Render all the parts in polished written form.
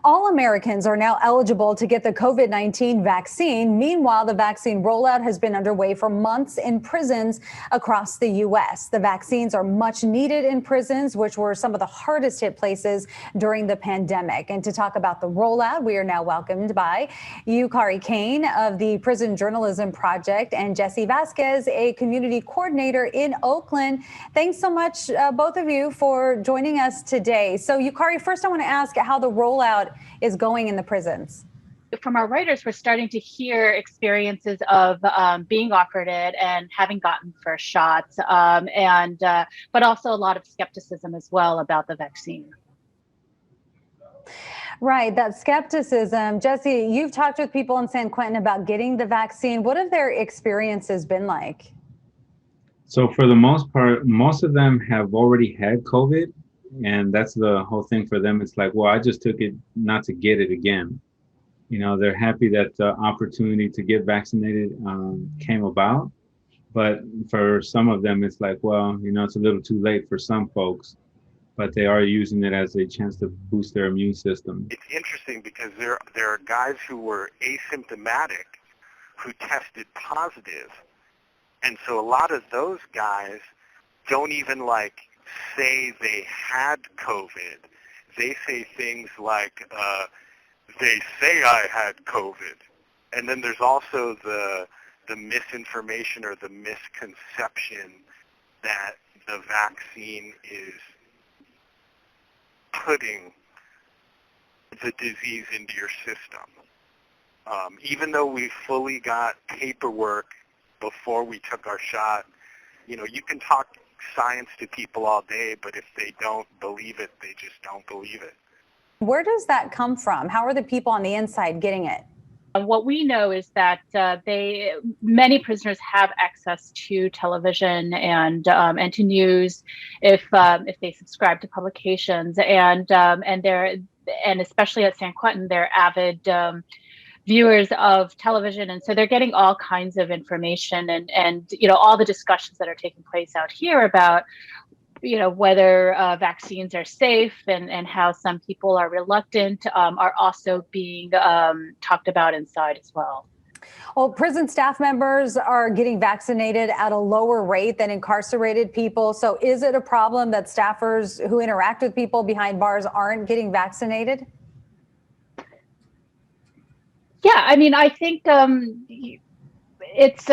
All Americans are now eligible to get the COVID-19 vaccine. Meanwhile, the vaccine rollout has been underway for months in prisons across the U.S. The vaccines are much needed in prisons, which were some of the hardest hit places during the pandemic. And to talk about the rollout, we are now welcomed by Yukari Kane of the Prison Journalism Project and Jesse Vasquez, a community coordinator in Oakland. Thanks so much, both of you, for joining us today. So, Yukari, first I want to ask how the rollout is going in the prisons. From our writers, we're starting to hear experiences of being offered it and having gotten first shots, but also a lot of skepticism as well about the vaccine. Right, that skepticism. Jesse, you've talked with people in San Quentin about getting the vaccine. What have their experiences been like? So for the most part, most of them have already had COVID. And that's the whole thing for them. It's like, well, I just took it not to get it again. You know, they're happy that the opportunity to get vaccinated came about. But for some of them, it's like, well, you know, it's a little too late for some folks, but they are using it as a chance to boost their immune system. It's interesting because there are guys who were asymptomatic who tested positive. And so a lot of those guys don't even say they had COVID. They say things like, they say I had COVID. And then there's also the misinformation or the misconception that the vaccine is putting the disease into your system. Even though we fully got paperwork before we took our shot, you know, you can talk science to people all day, but if they don't believe it, they just don't believe it. Where does that come from? How are the people on the inside getting it? What we know is that many prisoners have access to television and to news if they subscribe to publications, and especially at San Quentin, they're avid viewers of television, and so they're getting all kinds of information and you know, all the discussions that are taking place out here about, you know, whether vaccines are safe and how some people are reluctant are also being talked about inside as well. Well, prison staff members are getting vaccinated at a lower rate than incarcerated people. So is it a problem that staffers who interact with people behind bars aren't getting vaccinated? Yeah, I mean, I think it's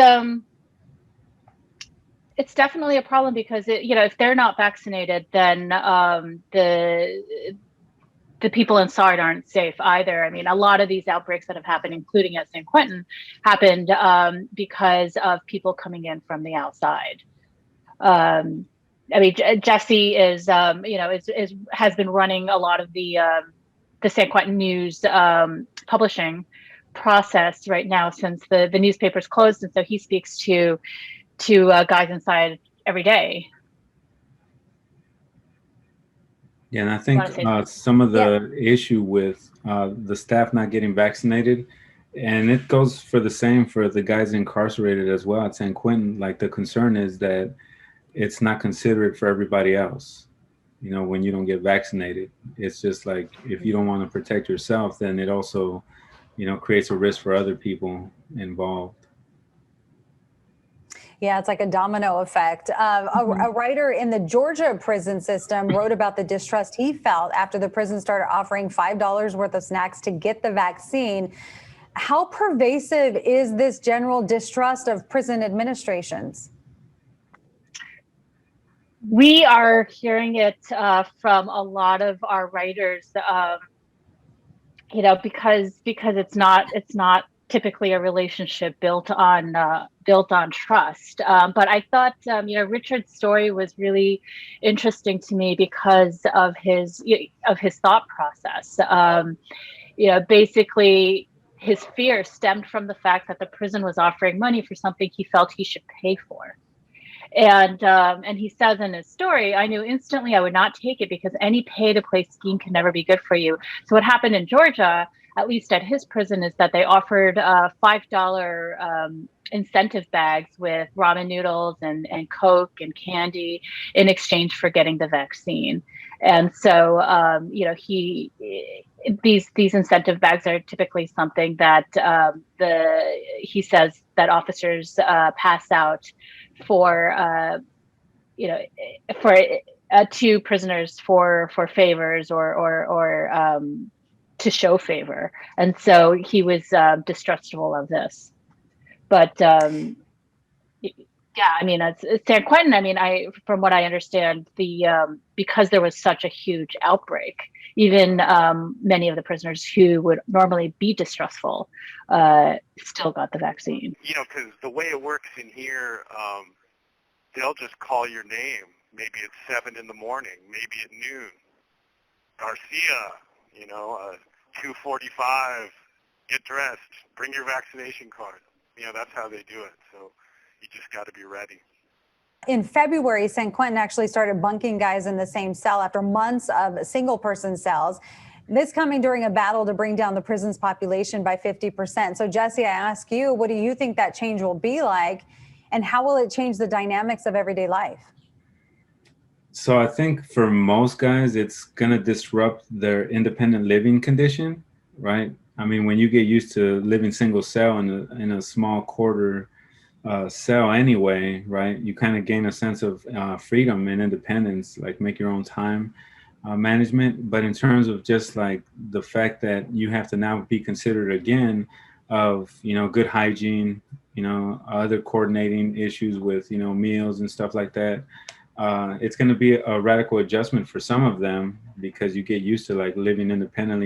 definitely a problem because you know, if they're not vaccinated, then the people inside aren't safe either. I mean, a lot of these outbreaks that have happened, including at San Quentin, happened because of people coming in from the outside. I mean, Jesse is has been running a lot of the San Quentin news publishing process right now since the newspaper's closed, and so he speaks to guys inside every day. Yeah, and I think some of the issue with the staff not getting vaccinated, and it goes for the same for the guys incarcerated as well at San Quentin, like the concern is that it's not considerate for everybody else. You know, when you don't get vaccinated, it's just like, if you don't want to protect yourself, then it also, you know, creates a risk for other people involved. Yeah, it's like a domino effect. A writer in the Georgia prison system wrote about the distrust he felt after the prison started offering $5 worth of snacks to get the vaccine. How pervasive is this general distrust of prison administrations? We are hearing it from a lot of our writers, you know, because it's not typically a relationship built on trust. But I thought, you know, Richard's story was really interesting to me because of his thought process. You know, basically, his fear stemmed from the fact that the prison was offering money for something he felt he should pay for. And he says in his story, I knew instantly I would not take it because any pay-to-play scheme can never be good for you. So what happened in Georgia, at least at his prison, is that they offered $5 incentive bags with ramen noodles and Coke and candy in exchange for getting the vaccine. And so, you know, these incentive bags are typically something that he says that officers pass out for for to prisoners for favors or to show favor, and so he was distrustful of this. But yeah, I mean, it's San Quentin. I mean, from what I understand, because there was such a huge outbreak, even many of the prisoners who would normally be distrustful still got the vaccine. You know, because the way it works in here, they'll just call your name. Maybe at 7 in the morning, maybe at noon. Garcia, 2:45. Get dressed. Bring your vaccination card. That's how they do it. So you just got to be ready. In February, San Quentin actually started bunking guys in the same cell after months of single-person cells. This coming during a battle to bring down the prison's population by 50%. So, Jesse, I ask you, what do you think that change will be like, and how will it change the dynamics of everyday life? So I think for most guys, it's going to disrupt their independent living condition, right? I mean, when you get used to living single cell in a small quarter cell anyway, right, you kind of gain a sense of freedom and independence, like make your own time management. But in terms of just like the fact that you have to now be considered again of, good hygiene, other coordinating issues with, meals and stuff like that. It's going to be a radical adjustment for some of them because you get used to like living independently.